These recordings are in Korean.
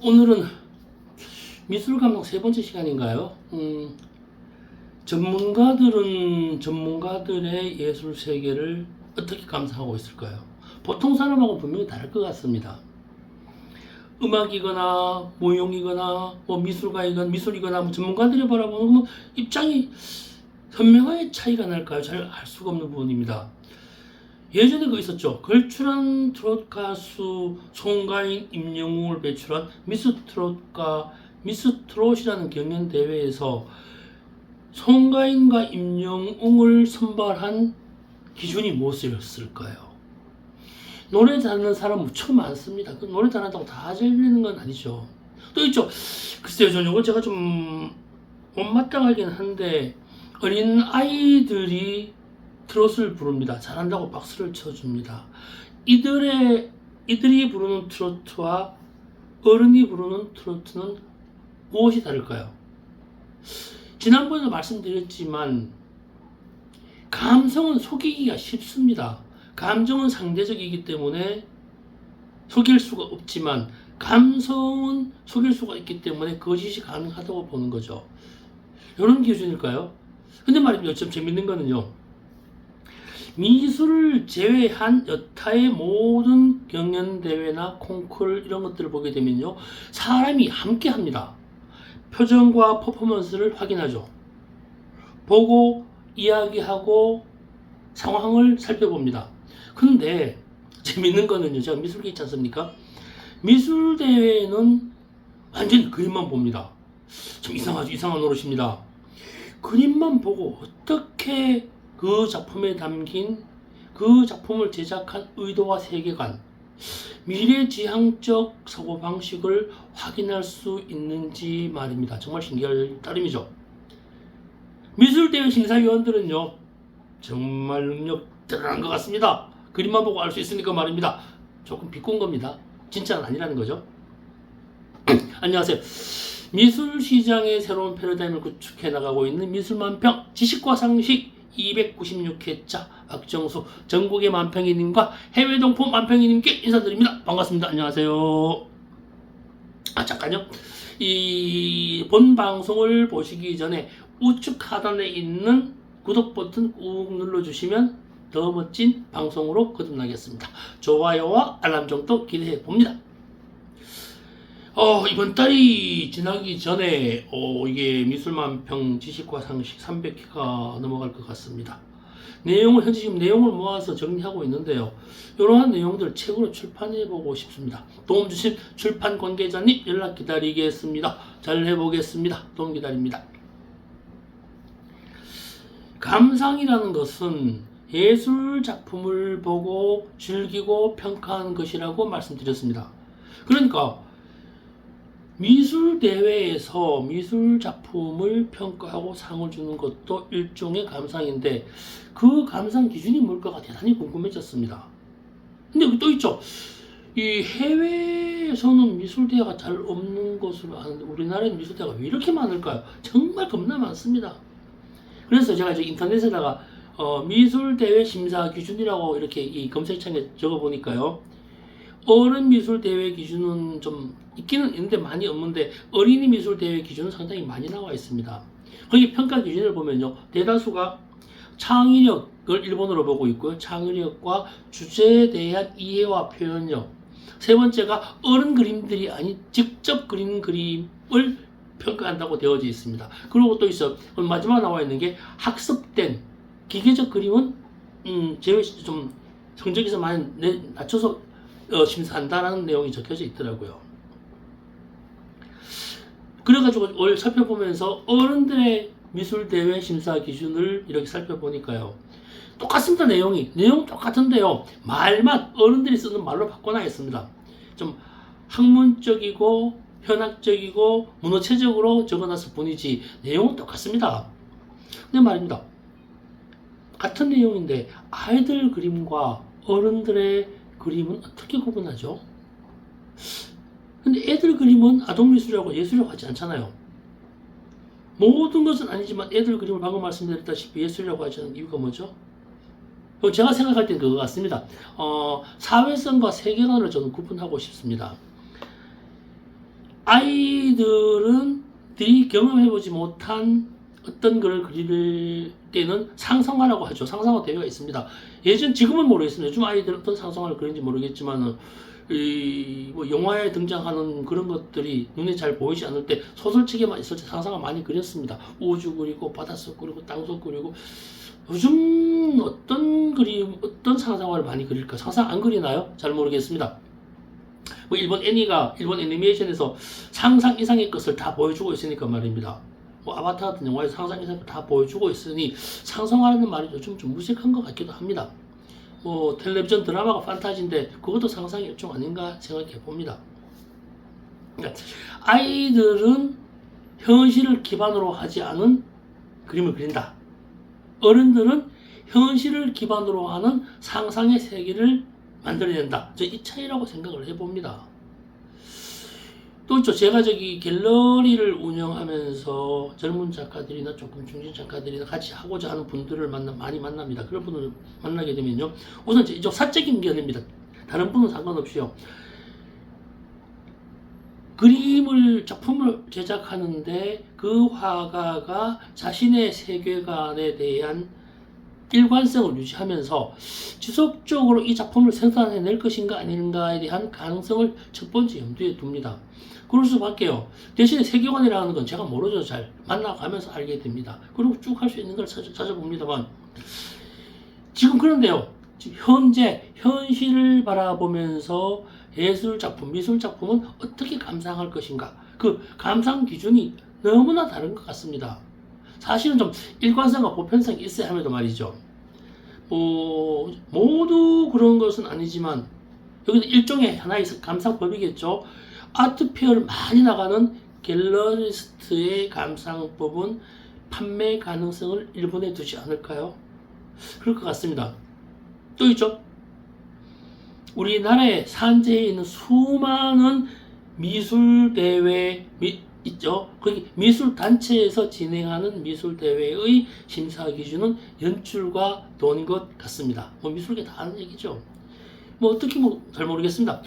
오늘은 미술 감독 세 번째 시간인가요? 전문가들은 전문가들의 예술 세계를 어떻게 감상하고 있을까요? 보통 사람하고 분명히 다를 것 같습니다. 음악이거나 무용이거나 미술가이거나 미술이거나 전문가들이 바라보는 입장이 선명하게 차이가 날까요? 잘 알 수가 없는 부분입니다. 예전에 있었죠. 걸출한 트롯 가수 송가인, 임영웅을 배출한 미스트롯이라는 경연 대회에서 송가인과 임영웅을 선발한 기준이 무엇이었을까요? 노래 잘하는 사람 무척 많습니다. 그 노래 잘한다고 다 잘 되는 건 아니죠. 또 있죠. 글쎄요, 저는 이걸 제가 좀 못마땅하긴 한데 어린 아이들이 트롯을 부릅니다. 잘한다고 박수를 쳐줍니다. 이들이 부르는 트로트와 어른이 부르는 트로트는 무엇이 다를까요? 지난번에도 말씀드렸지만 감성은 속이기가 쉽습니다. 감정은 상대적이기 때문에 속일 수가 없지만 감성은 속일 수가 있기 때문에 거짓이 가능하다고 보는 거죠. 이런 기준일까요? 근데 말입니다. 좀 재밌는 거는요. 미술을 제외한 여타의 모든 경연대회나 콩쿠르 이런 것들을 보게 되면요. 사람이 함께 합니다. 표정과 퍼포먼스를 확인하죠. 보고 이야기하고 상황을 살펴봅니다. 근데 재밌는 거는요. 제가 미술계 있지 않습니까? 미술대회는 완전히 그림만 봅니다. 좀 이상하죠. 이상한 노릇입니다. 그림만 보고 어떻게 그 작품에 담긴 그 작품을 제작한 의도와 세계관, 미래지향적 사고방식을 확인할 수 있는지 말입니다. 정말 신기할 따름이죠. 미술대회 심사위원들은요, 정말 능력 대단한 것 같습니다. 그림만 보고 알 수 있으니까 말입니다. 조금 비꼰 겁니다. 진짜는 아니라는 거죠. 안녕하세요. 미술시장의 새로운 패러다임을 구축해 나가고 있는 미술만평 지식과 상식 296회차 박정수 전국의 만평이님과 해외 동포 만평이님께 인사드립니다. 반갑습니다. 안녕하세요. 잠깐요. 이 본 방송을 보시기 전에 우측 하단에 있는 구독 버튼 꾹 눌러주시면 더 멋진 방송으로 거듭나겠습니다. 좋아요와 알람정도 기대해 봅니다. 이번 달이 지나기 전에 이게 미술만평 지식과 상식 300회가 넘어갈 것 같습니다. 현재 지금 내용을 모아서 정리하고 있는데요. 이러한 내용들을 책으로 출판해보고 싶습니다. 도움 주신 출판 관계자님 연락 기다리겠습니다. 잘 해보겠습니다. 도움 기다립니다. 감상이라는 것은 예술 작품을 보고 즐기고 평가하는 것이라고 말씀드렸습니다. 그러니까 미술 대회에서 미술 작품을 평가하고 상을 주는 것도 일종의 감상인데 그 감상 기준이 뭘까가 대단히 궁금해졌습니다. 근데 또 있죠. 이 해외에서는 미술 대회가 잘 없는 것으로 아는데 우리나라에는 미술 대회가 왜 이렇게 많을까요? 정말 겁나 많습니다. 그래서 제가 이제 인터넷에다가 미술 대회 심사 기준이라고 이렇게 이 검색창에 적어 보니까요. 어른 미술 대회 기준은 좀 있기는 있는데 많이 없는데 어린이 미술 대회 기준은 상당히 많이 나와 있습니다. 거기 평가 기준을 보면요. 대다수가 창의력을 일본어로 보고 있고요. 창의력과 주제에 대한 이해와 표현력. 세 번째가 어른 그림들이 아닌 직접 그린 그림을 평가한다고 되어져 있습니다. 그리고 또 있어. 마지막 나와 있는 게 학습된 기계적 그림은 제외 좀 성적에서 많이 낮춰서 심사한다라는 내용이 적혀져 있더라고요. 그래가지고 오늘 살펴보면서 어른들의 미술대회 심사 기준을 이렇게 살펴보니까요. 똑같습니다. 내용 똑같은데요. 말만 어른들이 쓰는 말로 바꿔놔야겠습니다. 좀 학문적이고 현학적이고 문어체적으로 적어놨을 뿐이지 내용은 똑같습니다. 근데 말입니다. 같은 내용인데 아이들 그림과 어른들의 그림은 어떻게 구분하죠? 근데 애들 그림은 아동미술이라고 예술이라고 하지 않잖아요. 모든 것은 아니지만 애들 그림을 방금 말씀드렸다시피 예술이라고 하지 않는 이유가 뭐죠? 제가 생각할 때는 그거 같습니다. 사회성과 세계관을 저는 구분하고 싶습니다. 아이들이 경험해보지 못한 어떤 글을 그릴 때는 상상화라고 하죠. 상상화 대회가 있습니다. 지금은 모르겠습니다. 요즘 아이들 어떤 상상화를 그리는지 모르겠지만, 뭐 영화에 등장하는 그런 것들이 눈에 잘 보이지 않을 때 소설책에만 있을 때 상상화 많이 그렸습니다. 우주 그리고 바닷속 그리고 땅속 그리고. 요즘 어떤 상상화를 많이 그릴까? 상상 안 그리나요? 잘 모르겠습니다. 뭐 일본 애니메이션에서 상상 이상의 것을 다 보여주고 있으니까 말입니다. 뭐 아바타 같은 영화에서 상상 이상의 것 다 보여주고 있으니 상상화라는 말이 요즘 좀 무색한 것 같기도 합니다. 뭐 텔레비전 드라마가 판타지인데 그것도 상상의 일종 아닌가 생각해 봅니다. 그러니까 아이들은 현실을 기반으로 하지 않은 그림을 그린다. 어른들은 현실을 기반으로 하는 상상의 세계를 만들어낸다. 이 차이라고 생각을 해봅니다. 또 있죠. 제가 갤러리를 운영하면서 젊은 작가들이나 조금 중진 작가들이나 같이 하고자 하는 분들을 많이 만납니다. 그런 분을 만나게 되면요. 우선 이쪽 사적인 견해입니다. 다른 분은 상관없이요. 작품을 제작하는데 그 화가가 자신의 세계관에 대한 일관성을 유지하면서 지속적으로 이 작품을 생산해낼 것인가 아닌가에 대한 가능성을 첫 번째 염두에 둡니다. 그럴 수밖에요. 대신에 세계관이라는 건 제가 모르죠. 잘 만나가면서 알게 됩니다. 그리고 쭉 할 수 있는 걸 찾아봅니다만, 지금 그런데요. 지금 현재 현실을 바라보면서 예술작품, 미술작품은 어떻게 감상할 것인가, 그 감상 기준이 너무나 다른 것 같습니다. 사실은 좀 일관성과 보편성이 있어야 함에도 말이죠. 모두 그런 것은 아니지만, 여기는 일종의 하나의 감상법이겠죠. 아트페어를 많이 나가는 갤러리스트의 감상법은 판매 가능성을 일본에 두지 않을까요? 그럴 것 같습니다. 또 있죠. 우리나라에 산재해 있는 수많은 미술대회 있죠. 거기 미술단체에서 진행하는 미술대회의 심사 기준은 연출과 돈인 것 같습니다. 미술계 다 아는 얘기죠. 어떻게 잘 모르겠습니다.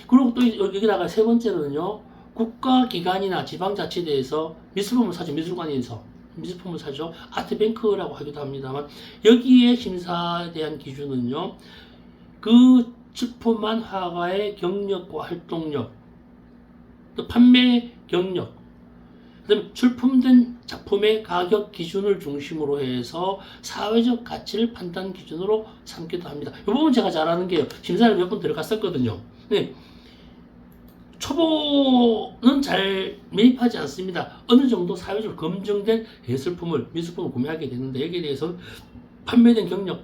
그리고 또 여기다가 세 번째로는요. 국가기관이나 지방자치대에서 미술품을 사죠. 미술품을 사죠. 아트뱅크라고 하기도 합니다만, 여기에 심사에 대한 기준은요. 그 출품한 화가의 경력과 활동력, 또 판매 경력, 그다음에 출품된 작품의 가격 기준을 중심으로 해서 사회적 가치를 판단 기준으로 삼기도 합니다. 이 부분 제가 잘 아는 게요. 심사를 몇 번 들어갔었거든요. 네. 초보는 잘 매입하지 않습니다. 어느 정도 사회적으로 검증된 미술품을 구매하게 되는데, 여기에 대해서는 판매된 경력,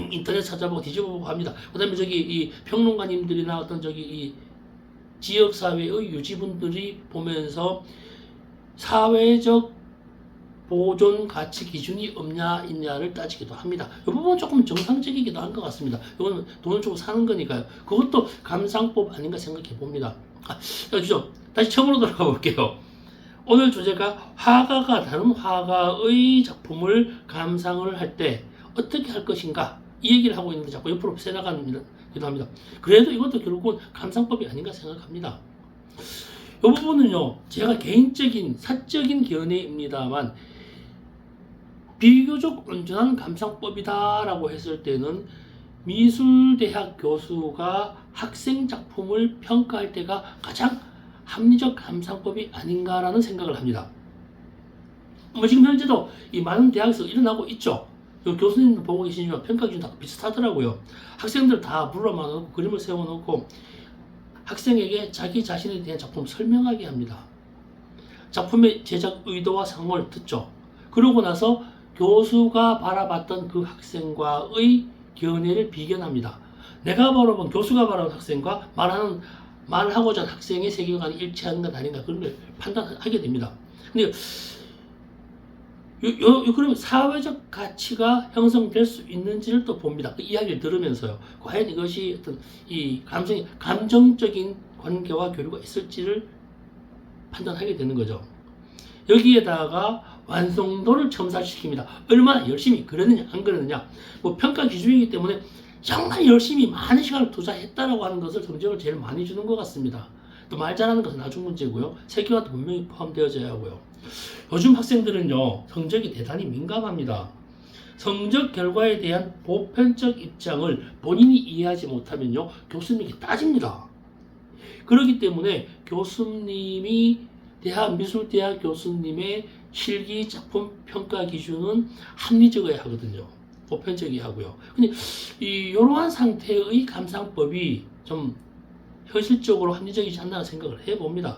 인터넷 찾아보고 뒤져보고 합니다. 그 다음에 이 평론가님들이나 어떤 이 지역사회의 유지분들이 보면서 사회적 보존 가치 기준이 없냐 있냐를 따지기도 합니다. 이 부분은 조금 정상적이기도 한 것 같습니다. 이거는 돈을 주고 사는 거니까요. 그것도 감상법 아닌가 생각해 봅니다. 다시 처음으로 돌아가 볼게요. 오늘 주제가 화가가 다른 화가의 작품을 감상을 할 때 어떻게 할 것인가, 이 얘기를 하고 있는데 자꾸 옆으로 새나가기도 합니다. 그래도 이것도 결국은 감상법이 아닌가 생각합니다. 이 부분은요, 제가 개인적인 사적인 견해입니다만, 비교적 온전한 감상법이다라고 했을 때는 미술대학 교수가 학생 작품을 평가할 때가 가장 합리적 감상법이 아닌가라는 생각을 합니다. 지금 현재도 이 많은 대학에서 일어나고 있죠. 교수님들 보고 계시지만 평가 기준 다 비슷하더라고요. 학생들 다 불러놓고 그림을 세워놓고 학생에게 자기 자신에 대한 작품을 설명하게 합니다. 작품의 제작 의도와 상황을 듣죠. 그러고 나서 교수가 바라봤던 그 학생과의 견해를 비견합니다. 내가 바라본 교수가 바라본 학생과 말하고자 하는 학생의 세계관이 일치하는 것 아닌가, 그런 걸 판단하게 됩니다. 근데 그러면 사회적 가치가 형성될 수 있는지를 또 봅니다. 그 이야기를 들으면서요. 과연 이것이 어떤 이 감정적인 관계와 교류가 있을지를 판단하게 되는 거죠. 여기에다가 완성도를 첨삭시킵니다. 얼마나 열심히 그렸느냐 안 그렸느냐, 평가 기준이기 때문에 정말 열심히 많은 시간을 투자했다라고 하는 것을 성적을 제일 많이 주는 것 같습니다. 또 말 잘하는 것은 나중 문제고요. 세계화도 분명히 포함되어져야 하고요. 요즘 학생들은요, 성적이 대단히 민감합니다. 성적 결과에 대한 보편적 입장을 본인이 이해하지 못하면요, 교수님께 따집니다. 그렇기 때문에 교수님이 대한미술대학 교수님의 실기 작품 평가 기준은 합리적이어야 하거든요. 보편적이어야 하고요. 근데 이러한 상태의 감상법이 좀 현실적으로 합리적이지 않나 생각을 해봅니다.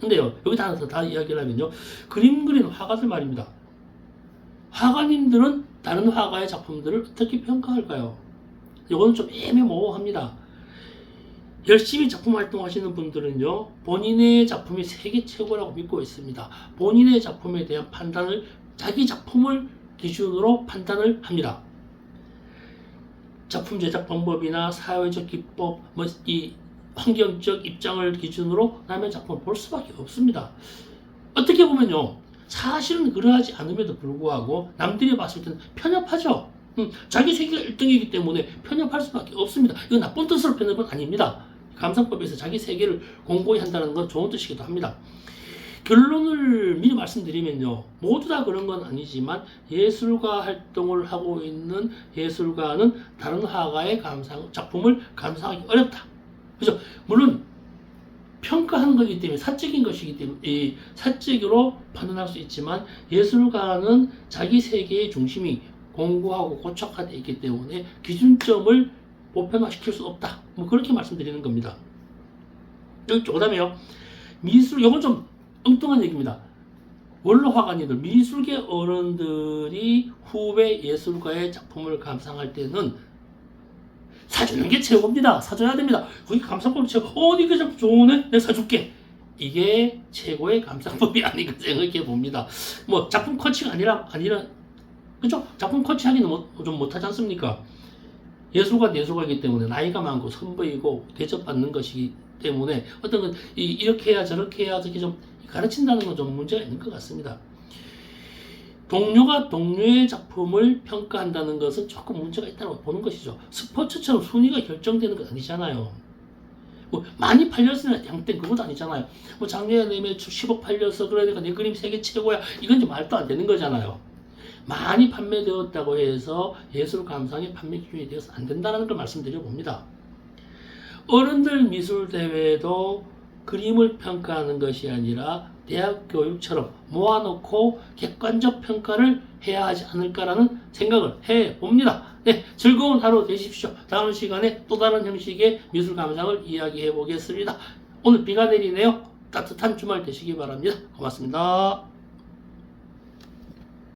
근데요, 여기다 다 이야기를 하면요, 그림 그리는 화가들 말입니다. 화가님들은 다른 화가의 작품들을 어떻게 평가할까요? 이거는 좀 애매모호합니다. 열심히 작품 활동하시는 분들은요, 본인의 작품이 세계 최고라고 믿고 있습니다. 본인의 작품에 대한 판단을, 자기 작품을 기준으로 판단을 합니다. 작품 제작 방법이나 사회적 기법, 이 환경적 입장을 기준으로 남의 작품을 볼 수밖에 없습니다. 어떻게 보면요, 사실은 그러하지 않음에도 불구하고 남들이 봤을 때는 편협하죠. 자기 세계가 1등이기 때문에 편협할 수밖에 없습니다. 이건 나쁜 뜻으로 편협은 아닙니다. 감상법에서 자기 세계를 공고히 한다는 건 좋은 뜻이기도 합니다. 결론을 미리 말씀드리면요, 모두 다 그런 건 아니지만 예술가 활동을 하고 있는 예술가는 다른 화가의 작품을 감상하기 어렵다. 그죠? 물론 평가하는 것이기 때문에 사적인 것이기 때문에 사적으로 판단할 수 있지만, 예술가는 자기 세계의 중심이 공고하고 고착화되어 있기 때문에 기준점을 보편화시킬 수 없다. 그렇게 말씀드리는 겁니다. 그다음에요, 미술, 이건 좀 엉뚱한 얘기입니다. 원로 화가님들, 미술계 어른들이 후배 예술가의 작품을 감상할 때는 사주는 게 최고입니다. 사줘야 됩니다. 거기 감상법 최고. 네가 작품 좋으네? 내가 사줄게. 이게 최고의 감상법이 아닌가 생각해 봅니다. 작품 코치가 아니라 그죠? 작품 코치하기는 좀 못하지 않습니까? 예술가는 예술가이기 때문에 나이가 많고 선보이고 대접받는 것이기 때문에 어떤 건 이렇게 해야 저렇게 해야 저렇게 좀 가르친다는 건 좀 문제가 있는 것 같습니다. 동료가 동료의 작품을 평가한다는 것은 조금 문제가 있다고 보는 것이죠. 스포츠처럼 순위가 결정되는 건 아니잖아요. 많이 팔렸으면 양땡 그것도 아니잖아요. 작년에 내 매출 10억 팔려서 그러니까 내 그림 세계 최고야. 이건 좀 말도 안 되는 거잖아요. 많이 판매되었다고 해서 예술 감상의 판매 기준이 되어서 안 된다는 걸 말씀드려 봅니다. 어른들 미술 대회도 그림을 평가하는 것이 아니라 대학 교육처럼 모아놓고 객관적 평가를 해야 하지 않을까라는 생각을 해 봅니다. 네, 즐거운 하루 되십시오. 다음 시간에 또 다른 형식의 미술 감상을 이야기해 보겠습니다. 오늘 비가 내리네요. 따뜻한 주말 되시기 바랍니다. 고맙습니다.